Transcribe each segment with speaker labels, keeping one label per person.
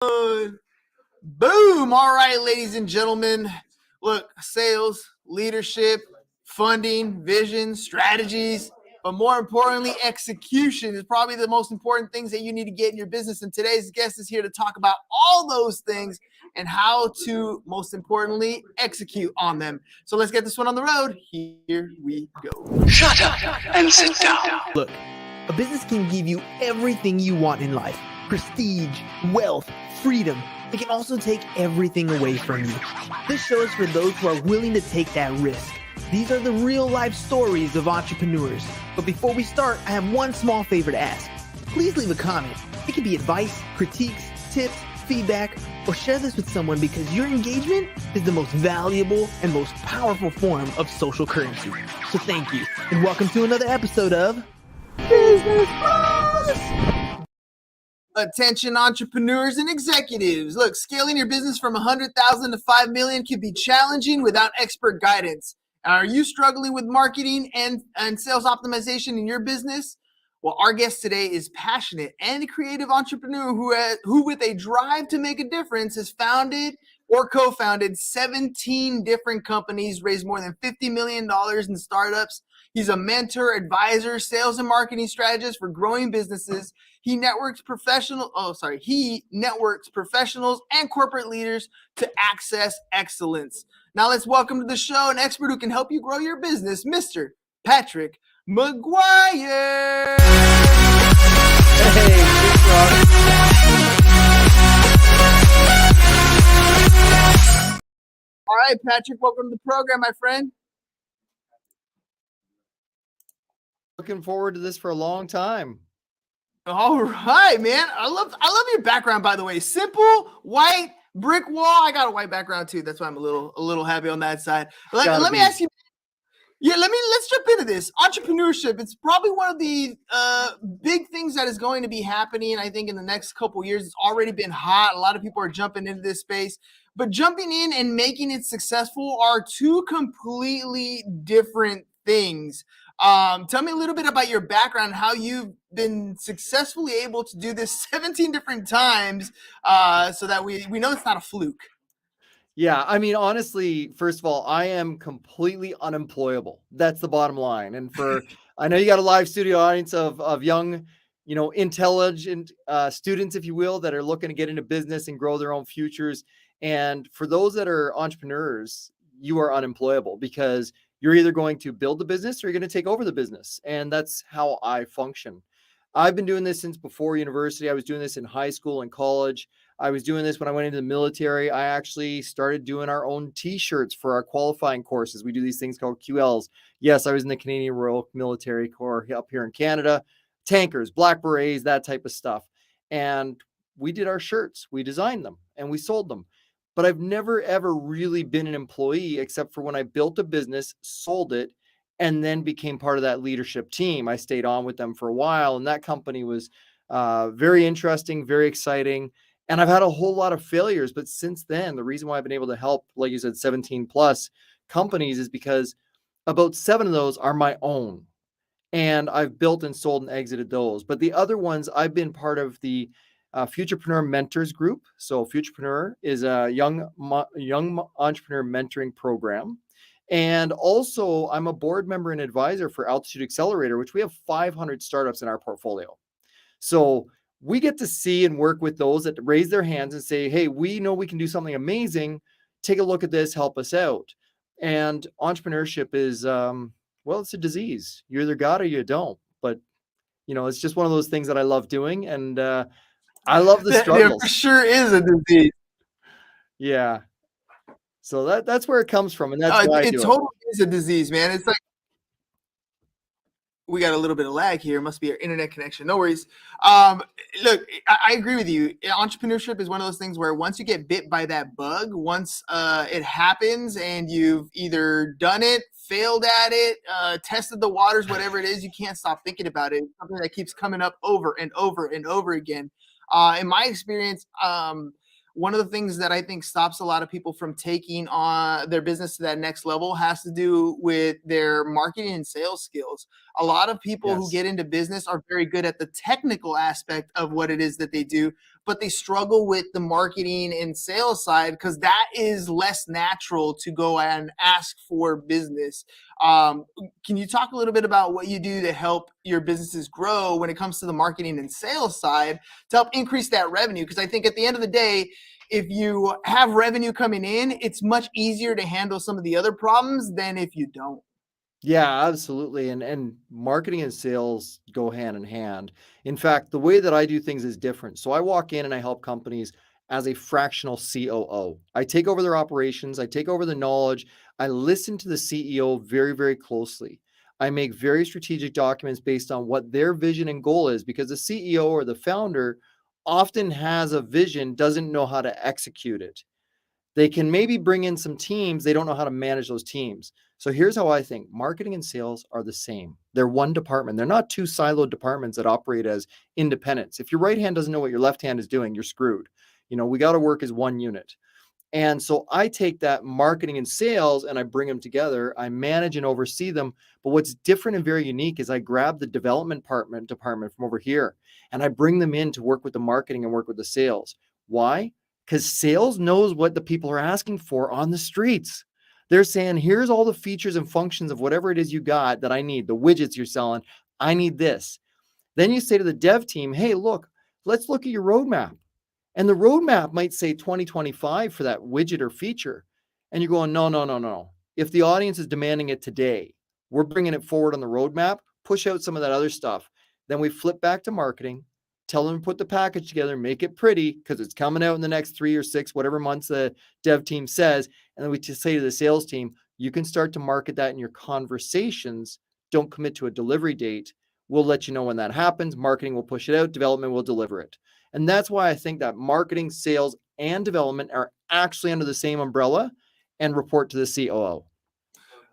Speaker 1: Boom. All right, ladies and gentlemen. Look, sales, leadership, funding, vision, strategies, but more importantly, execution is probably the most important things that you need to get in your business. And today's guest is here to talk about all those things and how to, most importantly, execute on them. So let's get this one on the road. Here we go.
Speaker 2: Shut up and sit down.
Speaker 3: Look, a business can give you everything you want in life. Prestige, wealth, freedom. It can also take everything away from you. This show is for those who are willing to take that risk. These are the real life stories of entrepreneurs. But before we start, I have one small favor to ask. Please leave a comment. It can be advice, critiques, tips, feedback, or share this with someone because your engagement is the most valuable and most powerful form of social currency. So thank you, and welcome to another episode of Business Buzz!
Speaker 1: Attention entrepreneurs and executives. Look, scaling your business from 100,000 to 5 million can be challenging without expert guidance. Are you struggling with marketing and sales optimization in your business? Well, our guest today is passionate and creative entrepreneur who with a drive to make a difference has founded or co-founded 17 different companies, raised more than $50 million in startups. He's a mentor, advisor, sales and marketing strategist for growing businesses. He networks professionals and corporate leaders to access excellence. Now let's welcome to the show an expert who can help you grow your business, Mr. Patrick McGuire.
Speaker 4: Hey,
Speaker 1: All right, Patrick, welcome to the program, my friend.
Speaker 4: looking forward to this for a long time.
Speaker 1: All right, man. I love your background, by the way. Simple, white, brick wall. I got a white background too. That's why I'm a little happy on that side. Let me ask you. Yeah, let's jump into this. Entrepreneurship, it's probably one of the big things that is going to be happening, I think, in the next couple of years. It's already been hot. A lot of people are jumping into this space. But jumping in and making it successful are two completely different things. Tell me a little bit about your background, how you've been successfully able to do this 17 different times so that we know it's not a fluke.
Speaker 4: Yeah, I mean, honestly, first of all, I am completely unemployable. That's the bottom line. And I know you got a live studio audience of young, intelligent students, if you will, that are looking to get into business and grow their own futures. And for those that are entrepreneurs, you are unemployable because you're either going to build the business or you're going to take over the business. And that's how I function. I've been doing this since before university. I was doing this in high school and college. I was doing this when I went into the military. I actually started doing our own t-shirts for our qualifying courses. We do these things called QLs. Yes, I was in the Canadian Royal Military Corps up here in Canada. Tankers, black berets, that type of stuff. And we did our shirts. We designed them and we sold them. But I've never, ever really been an employee except for when I built a business, sold it, and then became part of that leadership team. I stayed on with them for a while, and that company was very interesting, very exciting. And I've had a whole lot of failures. But since then, the reason why I've been able to help, like you said, 17 plus companies is because about 7 of those are my own. And I've built and sold and exited those. But the other ones, I've been part of the Futurepreneur Mentors Group. So Futurepreneur is a young entrepreneur mentoring program. And also I'm a board member and advisor for Altitude Accelerator, which we have 500 startups in our portfolio. So we get to see and work with those that raise their hands and say, hey, we know we can do something amazing. Take a look at this, help us out. And entrepreneurship is, it's a disease. You either got it or you don't. But, it's just one of those things that I love doing. And I love the struggles.
Speaker 1: There for sure is a disease.
Speaker 4: Yeah. So that's where it comes from. And that's why I do it.
Speaker 1: It totally is a disease, man. It's like, we got a little bit of lag here. It must be our internet connection. No worries. Look, I agree with you. Entrepreneurship is one of those things where once you get bit by that bug, once it happens and you've either done it, failed at it, tested the waters, whatever it is, you can't stop thinking about it. It's something that keeps coming up over and over and over again. In my experience, one of the things that I think stops a lot of people from taking on their business to that next level has to do with their marketing and sales skills. A lot of people who get into business are very good at the technical aspect of what it is that they do, but they struggle with the marketing and sales side because that is less natural to go and ask for business. Can you talk a little bit about what you do to help your businesses grow when it comes to the marketing and sales side to help increase that revenue? Because I think at the end of the day, if you have revenue coming in, it's much easier to handle some of the other problems than if you don't.
Speaker 4: Yeah, absolutely. And marketing and sales go hand in hand. In fact, the way that I do things is different. So I walk in and I help companies as a fractional COO. I take over their operations, I take over the knowledge, I listen to the CEO very, very closely. I make very strategic documents based on what their vision and goal is because the CEO or the founder often has a vision, doesn't know how to execute it. They can maybe bring in some teams. They don't know how to manage those teams. So here's how I think marketing and sales are the same. They're one department. They're not two siloed departments that operate as independents. If your right hand doesn't know what your left hand is doing, you're screwed. We got to work as one unit. And so I take that marketing and sales and I bring them together. I manage and oversee them. But what's different and very unique is I grab the development department from over here and I bring them in to work with the marketing and work with the sales. Why? Because sales knows what the people are asking for on the streets. They're saying, here's all the features and functions of whatever it is you got that I need, the widgets you're selling. I need this. Then you say to the dev team, hey, look, let's look at your roadmap. And the roadmap might say 2025 for that widget or feature. And you're going, no. If the audience is demanding it today, we're bringing it forward on the roadmap, push out some of that other stuff. Then we flip back to marketing, tell them to put the package together, make it pretty because it's coming out in the next 3 or 6, whatever months the dev team says. And then we just say to the sales team, you can start to market that in your conversations. Don't commit to a delivery date. We'll let you know when that happens. Marketing will push it out. Development will deliver it. And that's why I think that marketing, sales, and development are actually under the same umbrella and report to the COO.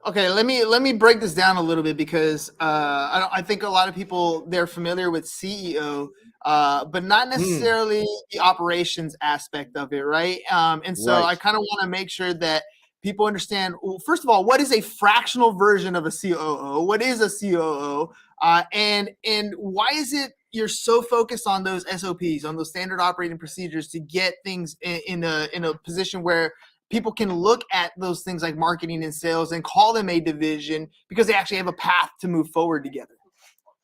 Speaker 1: Okay, let me break this down a little bit because I think a lot of people, they're familiar with CEO, but not necessarily the operations aspect of it, right? And so I kind of want to make sure that people understand, well, first of all, what is a fractional version of a COO? What is a COO? And why is it you're so focused on those SOPs, on those standard operating procedures to get things in a position where people can look at those things like marketing and sales and call them a division because they actually have a path to move forward together?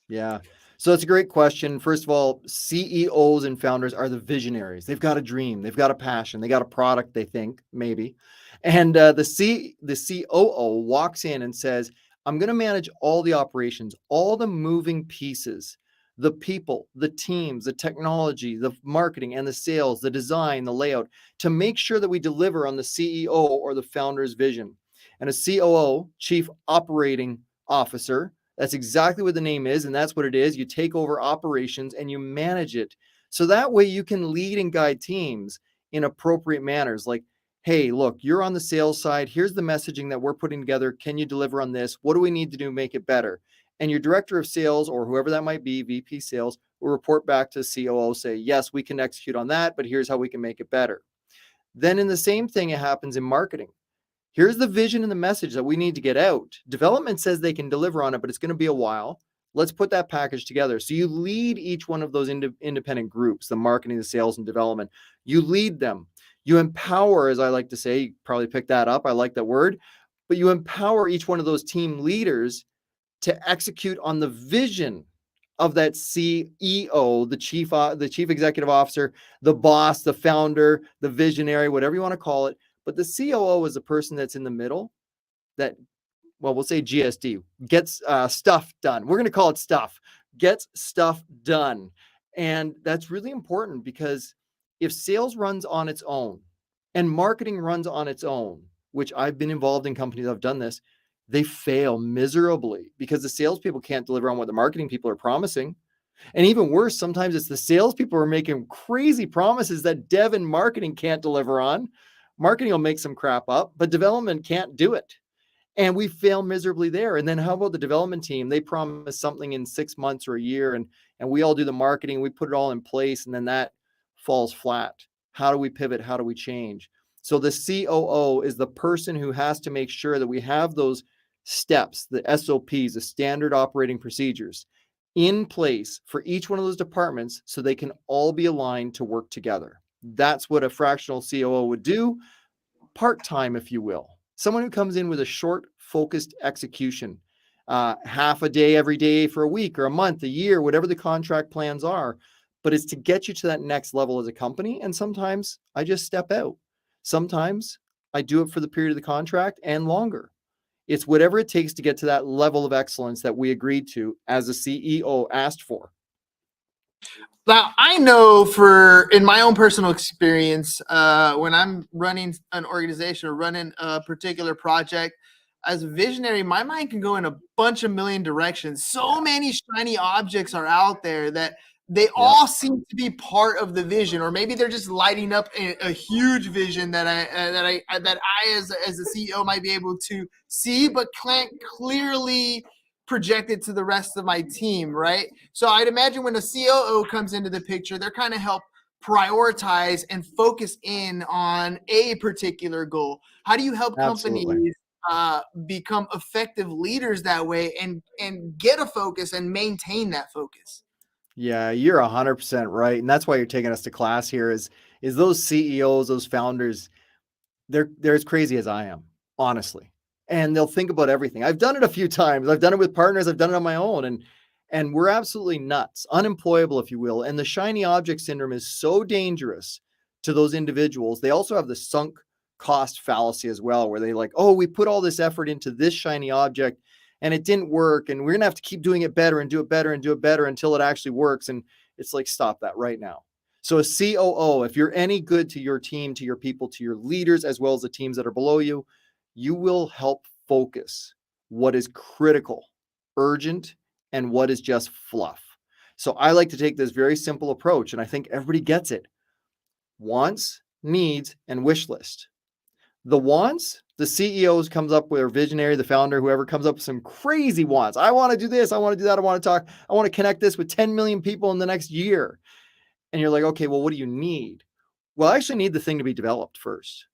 Speaker 4: Yeah. So it's a great question. First of all, CEOs and founders are the visionaries. They've got a dream. They've got a passion. They got a product, they think, maybe. And the COO walks in and says, I'm going to manage all the operations, all the moving pieces, the people, the teams, the technology, the marketing and the sales, the design, the layout, to make sure that we deliver on the CEO or the founder's vision. And a COO, Chief Operating Officer, that's exactly what the name is, and that's what it is. You take over operations and you manage it. So that way you can lead and guide teams in appropriate manners. Like, hey, look, you're on the sales side. Here's the messaging that we're putting together. Can you deliver on this? What do we need to do to make it better? And your director of sales or whoever that might be, VP sales, will report back to COO, say, yes, we can execute on that, but here's how we can make it better. Then in the same thing, it happens in marketing. Here's the vision and the message that we need to get out. Development says they can deliver on it, but it's going to be a while. Let's put that package together. So you lead each one of those independent groups, the marketing, the sales, and development. You lead them. You empower, as I like to say, you probably picked that up. I like that word. But you empower each one of those team leaders to execute on the vision of that CEO, the chief executive officer, the boss, the founder, the visionary, whatever you want to call it. But the COO is the person that's in the middle that, well, we'll say GSD, gets stuff done. We're going to call it stuff, gets stuff done. And that's really important because if sales runs on its own and marketing runs on its own, which I've been involved in companies that have done this, they fail miserably because the salespeople can't deliver on what the marketing people are promising. And even worse, sometimes it's the salespeople who are making crazy promises that dev and marketing can't deliver on. Marketing will make some crap up, but development can't do it. And we fail miserably there. And then how about the development team? They promise something in 6 months or a year, and we all do the marketing, we put it all in place, and then that falls flat. How do we pivot? How do we change? So the COO is the person who has to make sure that we have those steps, the SOPs, the standard operating procedures. in place for each one of those departments so they can all be aligned to work together. That's what a fractional COO would do, part-time, if you will. Someone who comes in with a short, focused execution, half a day every day for a week or a month, a year, whatever the contract plans are. But it's to get you to that next level as a company. And sometimes I just step out. Sometimes I do it for the period of the contract and longer. It's whatever it takes to get to that level of excellence that we agreed to as a CEO asked for.
Speaker 1: Now, I know in my own personal experience, when I'm running an organization or running a particular project, as a visionary, my mind can go in a bunch of million directions. So many shiny objects are out there that they all seem to be part of the vision, or maybe they're just lighting up a huge vision that I as a CEO might be able to see, but can't clearly project it to the rest of my team, right? So I'd imagine when a COO comes into the picture, they're kind of help prioritize and focus in on a particular goal. How do you help companies become effective leaders that way and get a focus and maintain that focus?
Speaker 4: Yeah, you're 100% right. And that's why you're taking us to class here is those CEOs, those founders, they're as crazy as I am, honestly. And they'll think about everything. I've done it a few times. I've done it with partners. I've done it on my own. And we're absolutely nuts, unemployable, if you will. And the shiny object syndrome is so dangerous to those individuals. They also have the sunk cost fallacy as well, where they like, oh, we put all this effort into this shiny object and it didn't work. And we're going to have to keep doing it better and do it better and do it better until it actually works. And it's like, stop that right now. So a COO, if you're any good to your team, to your people, to your leaders, as well as the teams that are below you, you will help focus what is critical, urgent, and what is just fluff. So I like to take this very simple approach, and I think everybody gets it. Wants, needs, and wish list. The wants, the CEOs comes up with, or visionary, the founder, whoever comes up with some crazy wants. I want to do this. I want to do that. I want to talk. I want to connect this with 10 million people in the next year. And you're like, okay, well, what do you need? Well, I actually need the thing to be developed first.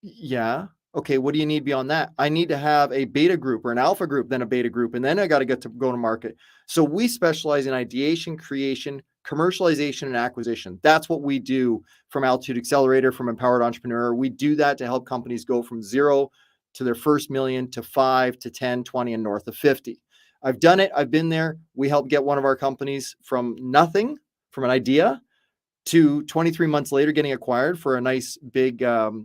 Speaker 4: Yeah. Okay. What do you need beyond that? I need to have a beta group or an alpha group, then a beta group, and then I got to get to go to market. So we specialize in ideation, creation, commercialization, and acquisition. That's what we do from Altitude Accelerator, from Empowered Entrepreneur. We do that to help companies go from 0 to their first million to 5 to 10, 20, and north of 50. I've done it. I've been there. We helped get one of our companies from nothing, from an idea, to 23 months later getting acquired for a nice big,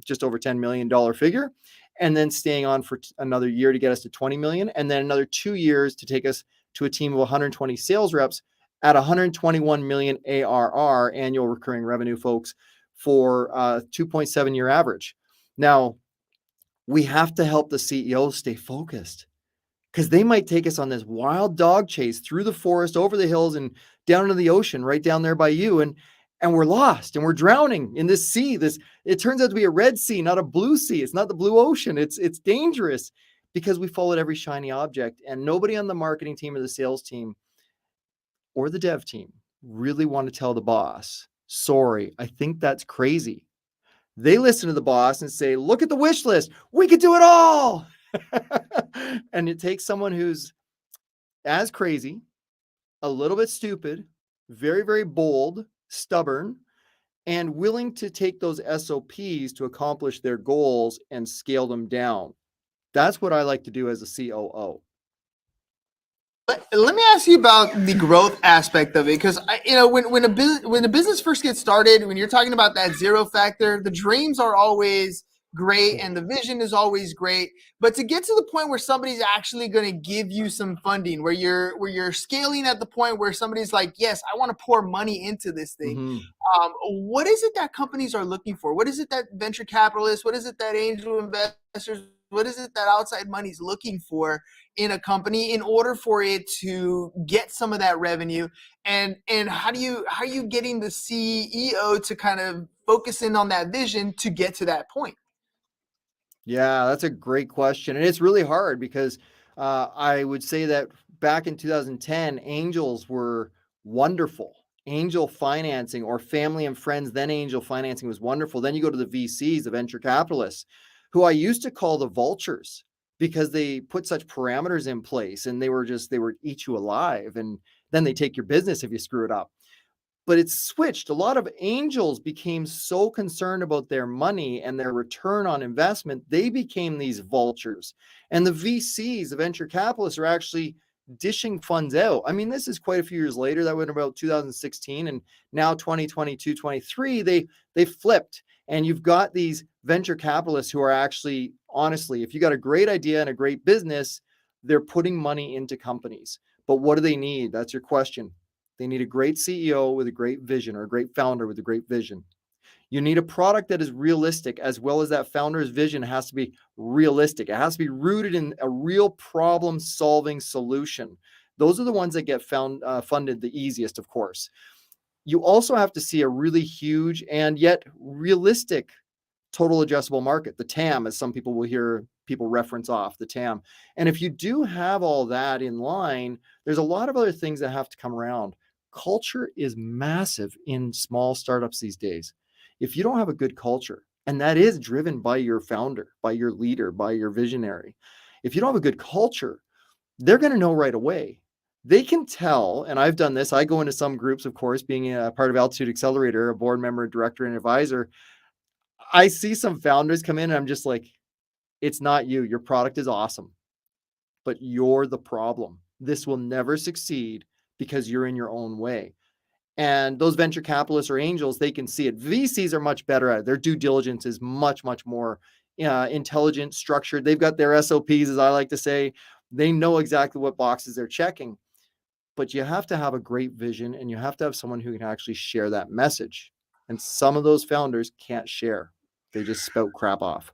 Speaker 4: just over $10 million figure, and then staying on for another year to get us to 20 million, and then another 2 years to take us to a team of 120 sales reps at 121 million ARR, annual recurring revenue, folks, for 2.7 year average. Now, we have to help the CEOs stay focused, because they might take us on this wild dog chase through the forest, over the hills, and down into the ocean, right down there by you. And we're lost and we're drowning in this sea. It turns out to be a red sea, not a blue sea. It's not the blue ocean. It's dangerous because we followed every shiny object, and nobody on the marketing team or the sales team or the dev team really want to tell the boss, sorry, I think that's crazy. They listen to the boss and say, look at the wish list. We could do it all. And it takes someone who's as crazy, a little bit stupid, very, very bold, stubborn, and willing to take those SOPs to accomplish their goals and scale them down. That's what I like to do as a COO.
Speaker 1: Let me ask you about the growth aspect of it, because when a business first gets started, when you're talking about that zero factor, the dreams are always great and the vision is always great, but to get to the point where somebody's actually going to give you some funding, where you're scaling at the point where somebody's like, yes, I want to pour money into this thing. Mm-hmm. What is it that companies are looking for? What is it that venture capitalists, what is it that angel investors, what is it that outside money is looking for in a company in order for it to get some of that revenue? And how are you getting the CEO to kind of focus in on that vision to get to that point?
Speaker 4: Yeah, that's a great question. And it's really hard because I would say that back in 2010, angels were wonderful. Angel financing, or family and friends, then angel financing, was wonderful. Then you go to the VCs, the venture capitalists, who I used to call the vultures, because they put such parameters in place and they would eat you alive. And Then they take your business if you screw it up. But it's switched. A lot of angels became so concerned about their money and their return on investment, they became these vultures. And the VCs, the venture capitalists, are actually dishing funds out. I mean, this is quite a few years later. That went about 2016, and now 2022, 23, they flipped. And you've got these venture capitalists who are actually, honestly, if you got a great idea and a great business, they're putting money into companies. But what do they need? That's your question. They need a great CEO with a great vision, or a great founder with a great vision. You need a product that is realistic, as well as that founder's vision has to be realistic. It has to be rooted in a real problem-solving solution. Those are the ones that get funded the easiest, of course. You also have to see a really huge and yet realistic total addressable market, the TAM, as some people will hear people reference off, the TAM. And if you do have all that in line, there's a lot of other things that have to come around. Culture is massive in small startups these days. If you don't have a good culture, and that is driven by your founder, by your leader, by your visionary, if you don't have a good culture, they're going to know right away. They can tell, and I've done this. I go into some groups, of course, being a part of Altitude Accelerator, a board member, director, and advisor. I see some founders come in and I'm just like, it's not you. Your product is awesome, but you're the problem. This will never succeed because you're in your own way. And those venture capitalists or angels, they can see it. VCs are much better at it. Their due diligence is much, much more intelligent, structured. They've got their SOPs, as I like to say. They know exactly what boxes they're checking. But you have to have a great vision, and you have to have someone who can actually share that message. And some of those founders can't share. They just spout crap off.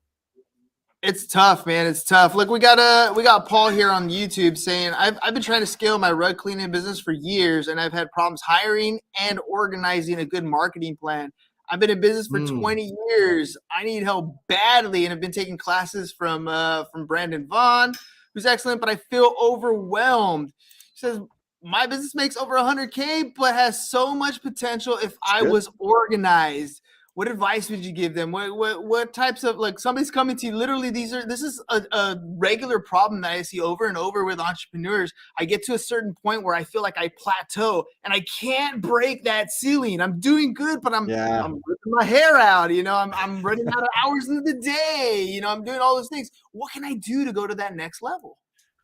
Speaker 1: It's tough, man. It's tough. Look, we got Paul here on YouTube saying, I've been trying to scale my rug cleaning business for years, and I've had problems hiring and organizing a good marketing plan. I've been in business for 20 years. I need help badly, and I've been taking classes from Brandon Vaughn, who's excellent, but I feel overwhelmed. He says, my business makes over 100K, but has so much potential if I was organized. What advice would you give them? What types of, like, somebody's coming to you, literally this is a regular problem that I see over and over with entrepreneurs. I get to a certain point where I feel like I plateau and I can't break that ceiling. I'm doing good, but I'm ripping my hair out, I'm running out of hours in the day, I'm doing all those things. What can I do to go to that next level?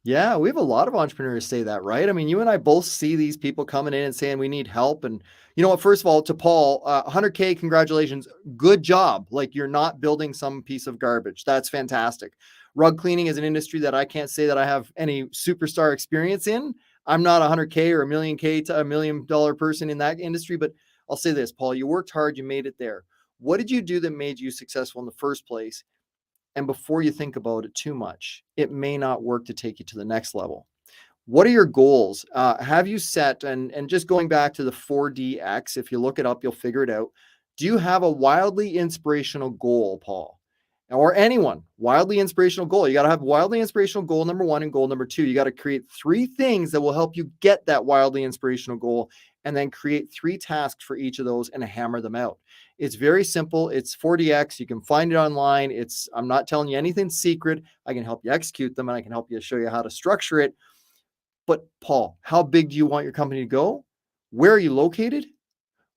Speaker 4: Yeah, we have a lot of entrepreneurs say that, right? I mean, you and I both see these people coming in and saying we need help. And you know what? First of all, to Paul, 100K, congratulations. Good job. Like, you're not building some piece of garbage. That's fantastic. Rug cleaning is an industry that I can't say that I have any superstar experience in. I'm not 100K or $1,000,000 to $1 million person in that industry. But I'll say this, Paul, you worked hard. You made it there. What did you do that made you successful in the first place? And before you think about it too much, it may not work to take you to the next level. What are your goals? Have you set, and just going back to the 4DX, if you look it up, you'll figure it out. Do you have a wildly inspirational goal, Paul? Or anyone, wildly inspirational goal? You got to have wildly inspirational goal number 1 and goal number 2. You got to create 3 things that will help you get that wildly inspirational goal, and then create 3 tasks for each of those and hammer them out. It's very simple. It's 4DX. You can find it online. I'm not telling you anything secret. I can help you execute them, and I can help you show you how to structure it. But Paul, how big do you want your company to go? Where are you located?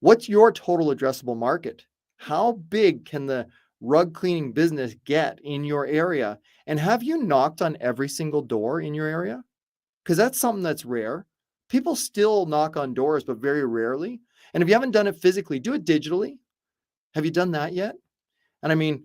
Speaker 4: What's your total addressable market? How big can the rug cleaning business get in your area? And have you knocked on every single door in your area? Because that's something that's rare. People still knock on doors, but very rarely. And if you haven't done it physically, do it digitally. Have you done that yet? And I mean,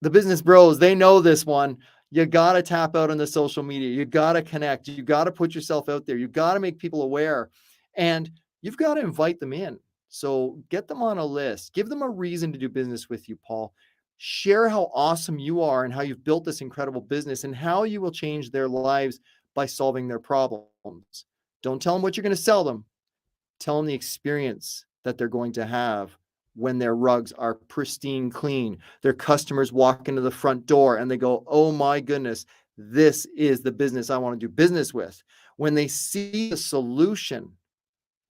Speaker 4: the business bros, they know this one. You got to tap out on the social media. You got to connect. You got to put yourself out there. You got to make people aware, and you've got to invite them in. So get them on a list. Give them a reason to do business with you, Paul. Share how awesome you are and how you've built this incredible business and how you will change their lives by solving their problems. Don't tell them what you're going to sell them. Tell them the experience that they're going to have when their rugs are pristine clean. Their customers walk into the front door and they go, oh my goodness, this is the business I want to do business with. When they see the solution,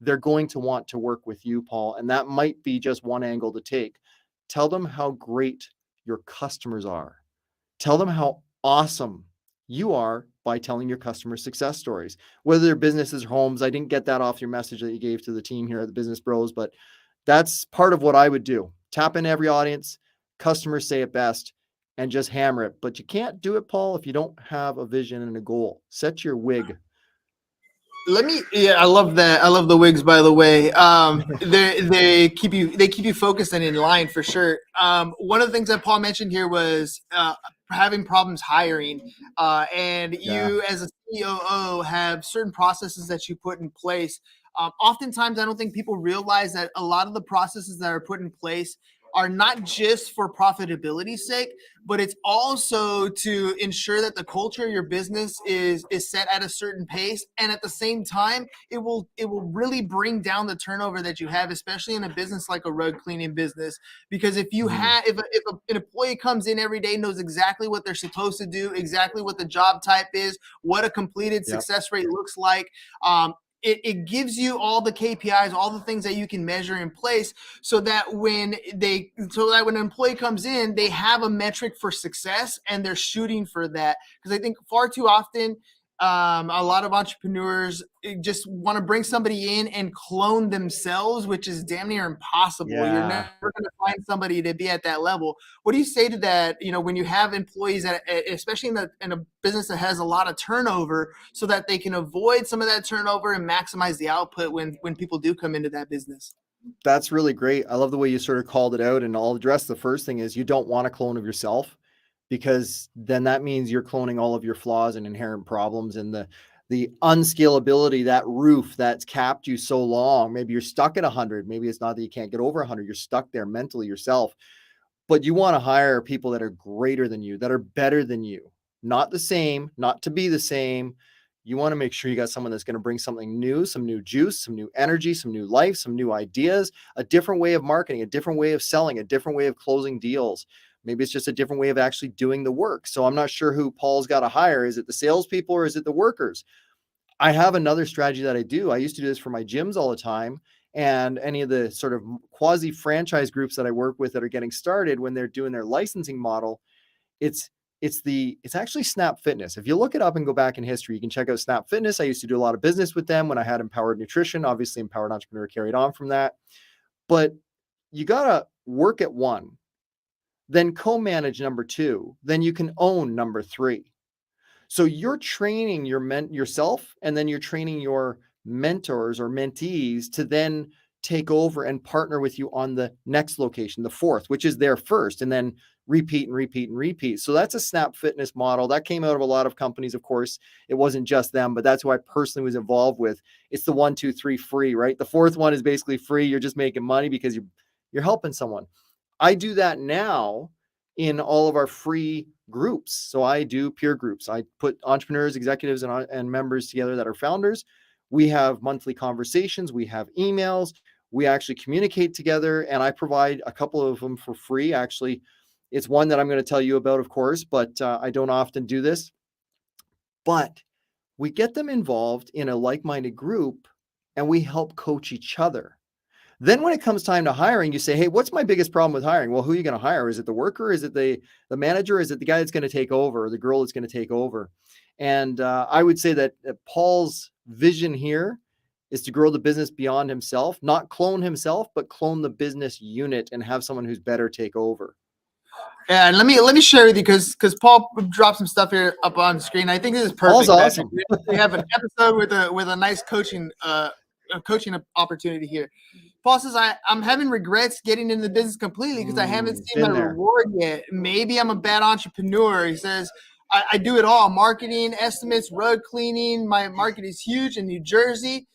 Speaker 4: they're going to want to work with you, Paul. And that might be just one angle to take. Tell them how great your customers are. Tell them how awesome You are by telling your customers success stories, whether they're businesses or homes. I didn't get that off your message that you gave to the team here at the Business Bros, but that's part of what I would do. Tap in every audience, customers say it best, and just hammer it. But you can't do it, Paul, if you don't have a vision and a goal. Set your wig.
Speaker 1: I love that. I love the wigs, by the way. They keep you focused and in line for sure. One of the things that Paul mentioned here was having problems hiring, and you as a COO have certain processes that you put in place. Oftentimes, I don't think people realize that a lot of the processes that are put in place are not just for profitability's sake, but it's also to ensure that the culture of your business is set at a certain pace, and at the same time it will really bring down the turnover that you have, especially in a business like a rug cleaning business. Because if you have if an employee comes in every day, knows exactly what they're supposed to do, exactly what the job type is, what a completed success rate looks like, it gives you all the KPIs, all the things that you can measure in place, so that when an employee comes in, they have a metric for success and they're shooting for that. Because I think far too often, a lot of entrepreneurs just want to bring somebody in and clone themselves, which is damn near impossible. You're never going to find somebody to be at that level. What do you say to that? When you have employees that, especially in a business that has a lot of turnover, so that they can avoid some of that turnover and maximize the output when people do come into that business?
Speaker 4: That's really great. I love the way you sort of called it out, and I'll address the first thing is you don't want a clone of yourself, because then that means you're cloning all of your flaws and inherent problems and the unscalability, that roof that's capped you so long. Maybe you're stuck at 100. Maybe it's not that you can't get over 100. You're stuck there mentally yourself. But you want to hire people that are greater than you, that are better than you, not the same, not to be the same. You want to make sure you got someone that's going to bring something new, some new juice, some new energy, some new life, some new ideas, a different way of marketing, a different way of selling, a different way of closing deals. Maybe it's just a different way of actually doing the work. So I'm not sure who Paul's got to hire. Is it the salespeople or is it the workers? I have another strategy that I do. I used to do this for my gyms all the time, and any of the sort of quasi franchise groups that I work with that are getting started when they're doing their licensing model. It's actually Snap Fitness. If you look it up and go back in history, you can check out Snap Fitness. I used to do a lot of business with them when I had Empowered Nutrition. Obviously, Empowered Entrepreneur carried on from that. But you got to work at one, then co-manage number two, then you can own number three. So you're training yourself, and then you're training your mentors or mentees to then take over and partner with you on the next location, the fourth, which is their first, and then repeat and repeat and repeat. So that's a Snap Fitness model that came out of a lot of companies. Of course, it wasn't just them, but that's who I personally was involved with. It's the 1, 2, 3 free, right? The fourth one is basically free. You're just making money because you're helping someone. I do that now in all of our free groups. So I do peer groups. I put entrepreneurs, executives, and members together that are founders. We have monthly conversations. We have emails. We actually communicate together, and I provide a couple of them for free. Actually, it's one that I'm going to tell you about, of course, but I don't often do this. But we get them involved in a like-minded group, and we help coach each other. Then when it comes time to hiring, you say, hey, what's my biggest problem with hiring? Well, who are you going to hire? Is it the worker? Is it the manager? Is it the guy that's going to take over, or the girl that's going to take over? And I would say that Paul's vision here is to grow the business beyond himself, not clone himself, but clone the business unit and have someone who's better take over.
Speaker 1: Yeah, and let me share with you, because Paul dropped some stuff here up on the screen. I think this is perfect.
Speaker 4: Paul's awesome.
Speaker 1: We have an episode with a nice coaching opportunity here. Paul says, I'm having regrets getting into the business completely because I haven't seen my reward yet. Maybe I'm a bad entrepreneur. He says, I do it all: marketing, estimates, rug cleaning. My market is huge in New Jersey.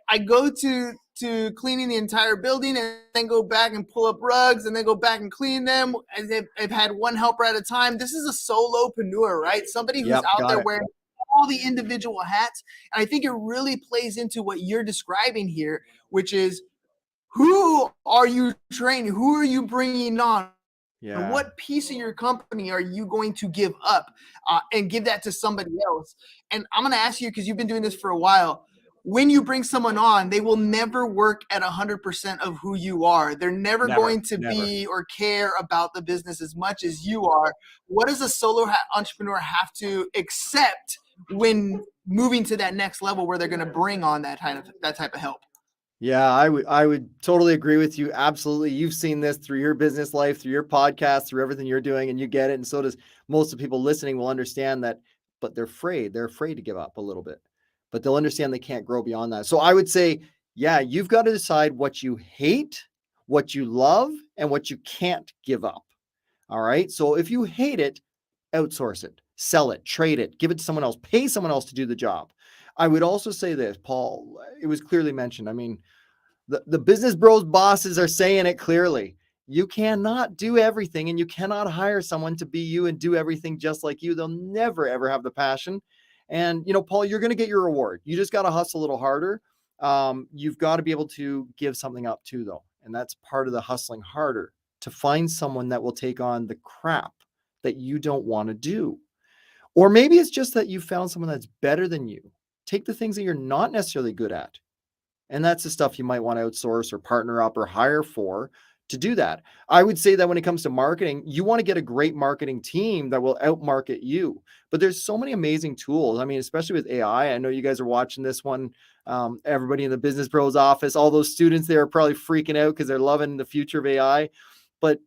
Speaker 1: I go to cleaning the entire building and then go back and pull up rugs and then go back and clean them. And I've had one helper at a time. This is a solopreneur, right? Somebody who's out there wearing all the individual hats. And I think it really plays into what you're describing here, which is, who are you training? Who are you bringing on? Yeah. What piece of your company are you going to give up and give that to somebody else? And I'm going to ask you, because you've been doing this for a while, when you bring someone on, they will never work at 100% of who you are. They're never going to be or care about the business as much as you are. What does a solo entrepreneur have to accept when moving to that next level where they're going to bring on that type of help?
Speaker 4: Yeah, I would totally agree with you. Absolutely. You've seen this through your business life, through your podcast, through everything you're doing, and you get it. And so does most of the people listening will understand that, but they're afraid. They're afraid to give up a little bit, but they'll understand they can't grow beyond that. So I would say, yeah, you've got to decide what you hate, what you love, and what you can't give up. All right. So if you hate it, outsource it, sell it, trade it, give it to someone else, pay someone else to do the job. I would also say this, Paul, it was clearly mentioned. I mean, the business bros bosses are saying it clearly. You cannot do everything, and you cannot hire someone to be you and do everything just like you. They'll never, ever have the passion. And, Paul, you're going to get your reward. You just got to hustle a little harder. You've got to be able to give something up too, though. And that's part of the hustling harder, to find someone that will take on the crap that you don't want to do. Or maybe it's just that you found someone that's better than you. Take the things that you're not necessarily good at. And that's the stuff you might want to outsource or partner up or hire for to do that. I would say that when it comes to marketing, you want to get a great marketing team that will outmarket you. But there's so many amazing tools. I mean, especially with AI. I know you guys are watching this one. Everybody in the Business Bros office, all those students there are probably freaking out because they're loving the future of AI. But,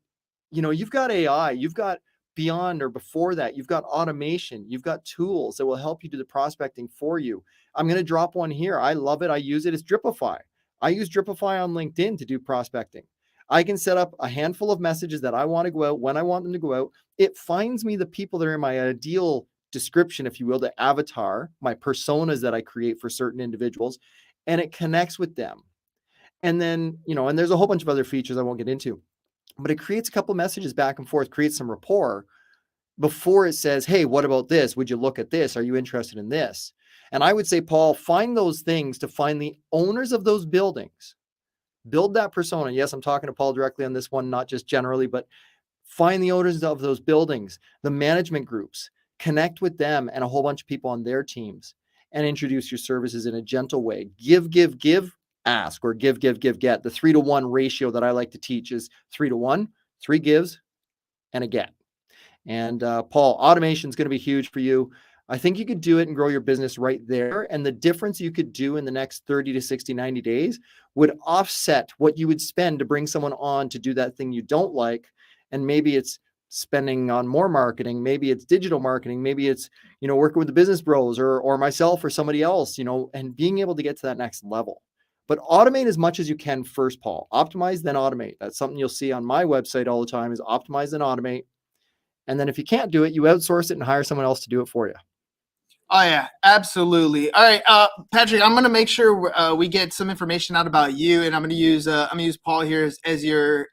Speaker 4: you've got AI, you've got beyond or before that, you've got automation, you've got tools that will help you do the prospecting for you. I'm going to drop one here. I love it. I use it. It's Dripify. I use Dripify on LinkedIn to do prospecting. I can set up a handful of messages that I want to go out when I want them to go out. It finds me the people that are in my ideal description, if you will, the avatar, my personas that I create for certain individuals, and it connects with them. And then, and there's a whole bunch of other features I won't get into, but it creates a couple of messages back and forth, creates some rapport before it says, hey, what about this? Would you look at this? Are you interested in this? And I would say, Paul, find those things to find the owners of those buildings. Build that persona. Yes, I'm talking to Paul directly on this one, not just generally, but find the owners of those buildings, the management groups, connect with them and a whole bunch of people on their teams, and introduce your services in a gentle way. Give, ask, or give, get. The 3-to-1 ratio that I like to teach is 3-to-1, 3 gives and a get. And Paul, automation is going to be huge for you. I think you could do it and grow your business right there. And the difference you could do in the next 30 to 60, 90 days would offset what you would spend to bring someone on to do that thing you don't like. And maybe it's spending on more marketing. Maybe it's digital marketing. Maybe it's, working with the Business Bros or myself or somebody else, and being able to get to that next level. But automate as much as you can first, Paul. Optimize, then automate. That's something you'll see on my website all the time, is optimize, then automate. And then if you can't do it, you outsource it and hire someone else to do it for you.
Speaker 1: Oh yeah, absolutely. All right, Patrick, I'm gonna make sure we get some information out about you, and I'm gonna use Paul here as your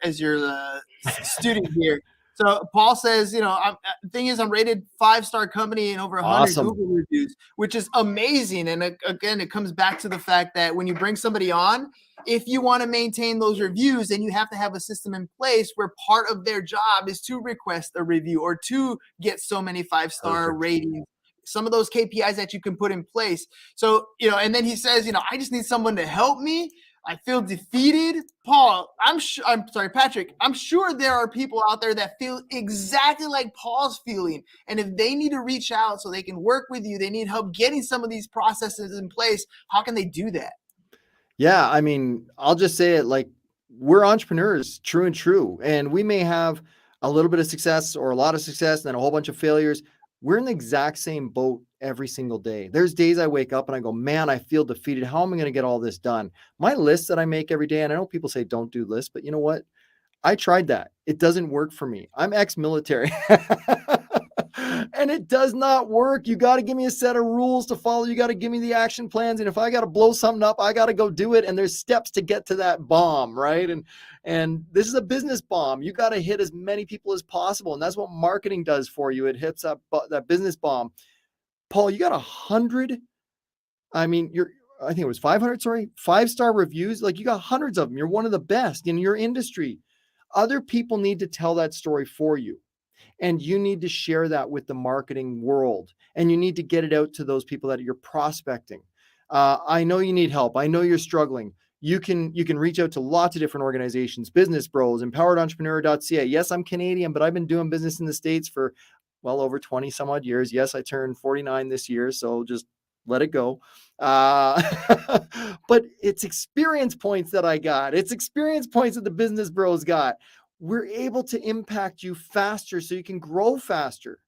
Speaker 1: student here. So Paul says, the thing is, I'm rated 5-star company and over 100
Speaker 4: Awesome.
Speaker 1: Google reviews, which is amazing. And again, it comes back to the fact that when you bring somebody on, if you want to maintain those reviews, then you have to have a system in place where part of their job is to request a review or to get so many 5-star ratings. Some of those KPIs that you can put in place. So, and then he says, I just need someone to help me. I feel defeated. Paul, I'm sorry, Patrick, I'm sure there are people out there that feel exactly like Paul's feeling. And if they need to reach out so they can work with you, they need help getting some of these processes in place, how can they do that?
Speaker 4: Yeah, I mean, I'll just say it, like, we're entrepreneurs, true. And we may have a little bit of success or a lot of success and then a whole bunch of failures. We're in the exact same boat every single day. There's days I wake up and I go, man, I feel defeated. How am I going to get all this done? My lists that I make every day, and I know people say don't do lists, but you know what? I tried that. It doesn't work for me. I'm ex-military. And it does not work. You got to give me a set of rules to follow. You got to give me the action plans. And if I got to blow something up, I got to go do it. And there's steps to get to that bomb, right? And this is a business bomb. You got to hit as many people as possible. And that's what marketing does for you. It hits that business bomb. Paul, you got 100. I mean, I think it was 500, 5-star reviews. Like, you got hundreds of them. You're one of the best in your industry. Other people need to tell that story for you. And you need to share that with the marketing world. And you need to get it out to those people that you're prospecting. I know you need help. I know you're struggling. You can reach out to lots of different organizations, Business Bros, empoweredentrepreneur.ca. Yes, I'm Canadian, but I've been doing business in the States for well over 20 some odd years. Yes, I turned 49 this year, so just let it go. But it's experience points that I got. It's experience points that the Business Bros got. We're able to impact you faster so you can grow faster.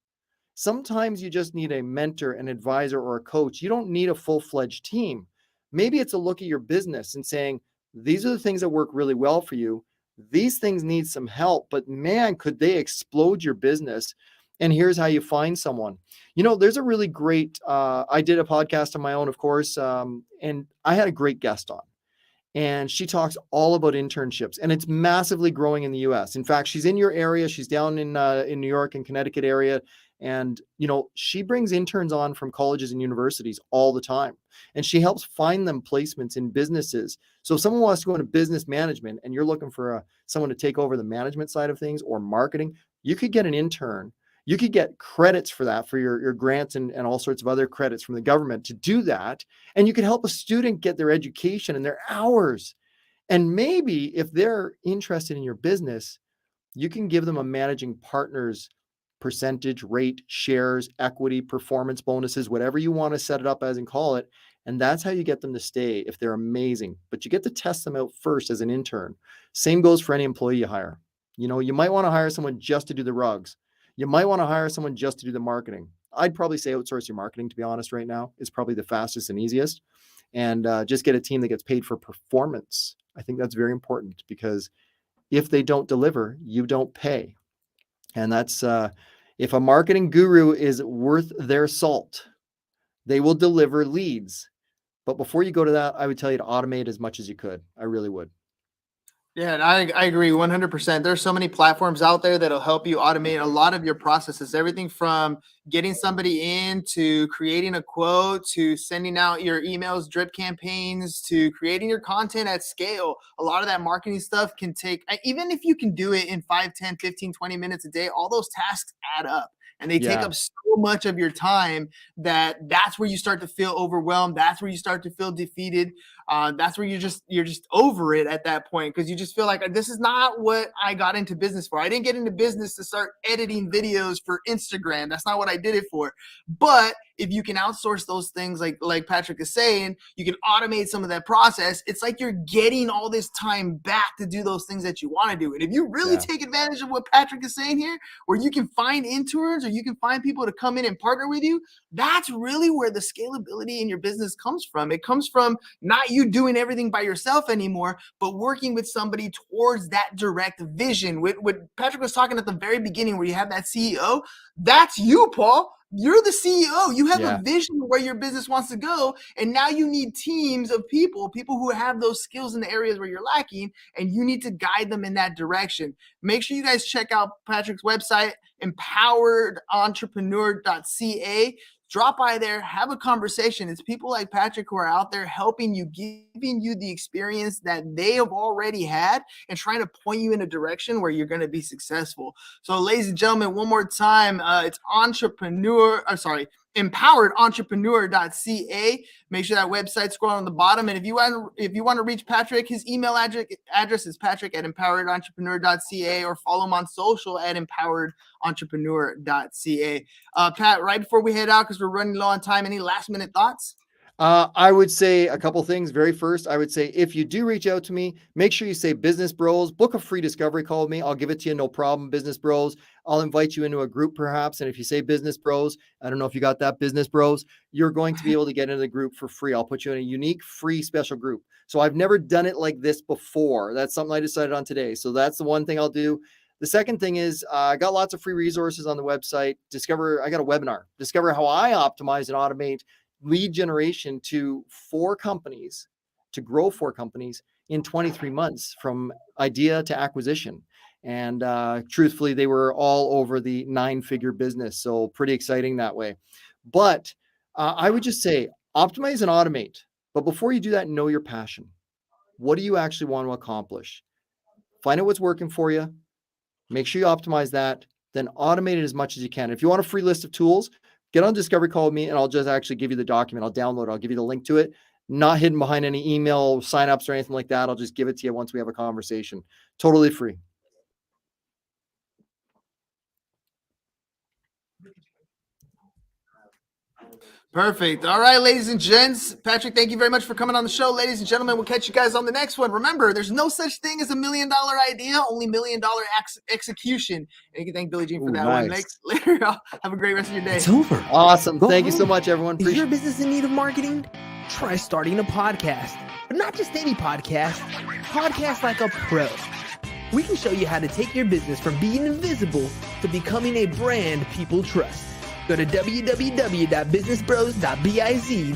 Speaker 4: Sometimes you just need a mentor, an advisor, or a coach. You don't need a full-fledged team. Maybe it's a look at your business and saying, these are the things that work really well for you. These things need some help, but man, could they explode your business? And here's how you find someone. There's a really great, I did a podcast on my own, of course, and I had a great guest on. And she talks all about internships, and it's massively growing in the US. In fact, she's in your area. She's down in New York and Connecticut area. And, she brings interns on from colleges and universities all the time. And she helps find them placements in businesses. So if someone wants to go into business management and you're looking for someone to take over the management side of things or marketing, you could get an intern. You could get credits for that, for your grants and all sorts of other credits from the government to do that. And you could help a student get their education and their hours. And maybe if they're interested in your business, you can give them a managing partner's percentage, rate, shares, equity, performance bonuses, whatever you want to set it up as and call it. And that's how you get them to stay if they're amazing. But you get to test them out first as an intern. Same goes for any employee you hire. You might want to hire someone just to do the rugs. You might want to hire someone just to do the marketing. I'd probably say outsource your marketing, to be honest, right now. It's probably the fastest and easiest. And just get a team that gets paid for performance. I think that's very important because if they don't deliver, you don't pay. And that's if a marketing guru is worth their salt, they will deliver leads. But before you go to that, I would tell you to automate as much as you could. I really would.
Speaker 1: Yeah, and I agree 100%. There's so many platforms out there that'll help you automate a lot of your processes, everything from getting somebody in to creating a quote to sending out your emails, drip campaigns, to creating your content at scale. A lot of that marketing stuff can take, even if you can do it in 5, 10, 15, 20 minutes a day, all those tasks add up. And they take up so much of your time that's where you start to feel overwhelmed. That's where you start to feel defeated. That's where you're just over it at that point, because you just feel like this is not what I got into business for. I didn't get into business to start editing videos for Instagram. That's not what I did it for. But if you can outsource those things, like Patrick is saying, you can automate some of that process. It's like you're getting all this time back to do those things that you want to do. And if you really take advantage of what Patrick is saying here, where you can find interns or you can find people to come in and partner with you, that's really where the scalability in your business comes from. It comes from not you doing everything by yourself anymore, but working with somebody towards that direct vision. What Patrick was talking at the very beginning, where you have that CEO, that's you, Paul. You're the CEO. You have a vision where your business wants to go. And now you need teams of people who have those skills in the areas where you're lacking, and you need to guide them in that direction. Make sure you guys check out Patrick's website, empoweredentrepreneur.ca. Drop by there, have a conversation. It's people like Patrick who are out there helping you, giving you the experience that they have already had, and trying to point you in a direction where you're going to be successful. So, ladies and gentlemen, one more time, it's empoweredentrepreneur.ca. Make sure that website's scroll on the bottom. And if you want to reach Patrick, his email address is patrick@empoweredentrepreneur.ca, or follow him on social at empoweredentrepreneur.ca. Pat, right before we head out, because we're running low on time, any last minute thoughts?
Speaker 4: I would say a couple things. Very first, I would say if you do reach out to me, make sure you say Business Bros. Book a free discovery call with me. I'll give it to you, no problem. Business Bros. I'll invite you into a group perhaps. And if you say Business Bros, I don't know if you got that, Business Bros, you're going to be able to get into the group for free. I'll put you in a unique free special group. So I've never done it like this before. That's something I decided on today. So that's the one thing I'll do. The second thing is I got lots of free resources on the website. I got a webinar, discover how I optimize and automate lead generation to 4 companies, to grow 4 companies in 23 months from idea to acquisition. And truthfully, they were all over the 9-figure business. So pretty exciting that way. But I would just say optimize and automate. But before you do that, know your passion. What do you actually want to accomplish? Find out what's working for you. Make sure you optimize that. Then automate it as much as you can. If you want a free list of tools, get on a discovery call with me, and I'll just actually give you the document. I'll download it. I'll give you the link to it. not hidden behind any email signups or anything like that. I'll just give it to you once we have a conversation. Totally free.
Speaker 1: Perfect. All right, ladies and gents. Patrick, thank you very much for coming on the show. Ladies and gentlemen, we'll catch you guys on the next one. Remember, there's no such thing as $1 million idea, only $1 million execution. And you can thank Billie Jean for that one. Later, y'all. Have a great rest of your day.
Speaker 3: It's over.
Speaker 4: Awesome. Thank you so much, everyone.
Speaker 3: Is your business in need of marketing? Try starting a podcast. But not just any podcast. Podcast like a pro. We can show you how to take your business from being invisible to becoming a brand people trust. Go to www.businessbros.biz